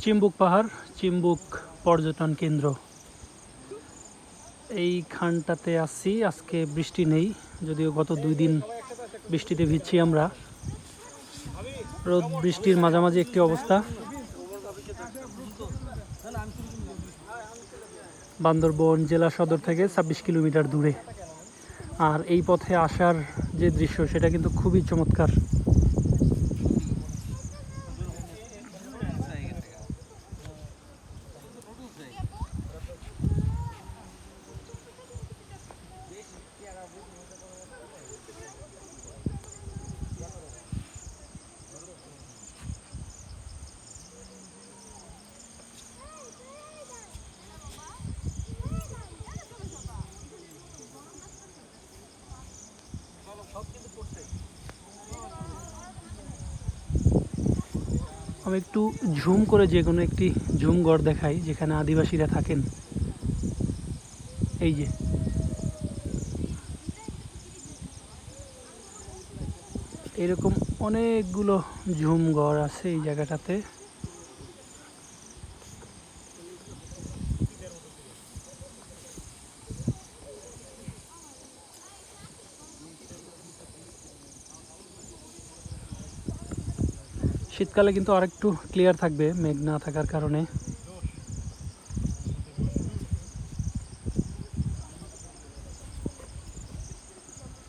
চিম্বুক পাহাড়, চিম্বুক পর্যটন কেন্দ্র। এইখানটাতে আসছি। আজকে বৃষ্টি নেই, যদিও গত 2 দিন বৃষ্টিতে ভিজছি আমরা। রোদ বৃষ্টির মাঝামাঝি একটি অবস্থা। বান্দরবন জেলা সদর থেকে 26 কিলোমিটার দূরে। আর এই পথে আসার যে দৃশ্য, সেটা কিন্তু খুবই চমৎকার। আমি একটু ঝুম করে যে কোনো একটি ঝুমঘর দেখাই, যেখানে আদিবাসীরা থাকেন। এই যে এরকম অনেকগুলো ঝুমঘর আছে এই জায়গাটাতে। শীতকালে কিন্তু আরেকটু ক্লিয়ার থাকবে, মেঘ না থাকার কারণে।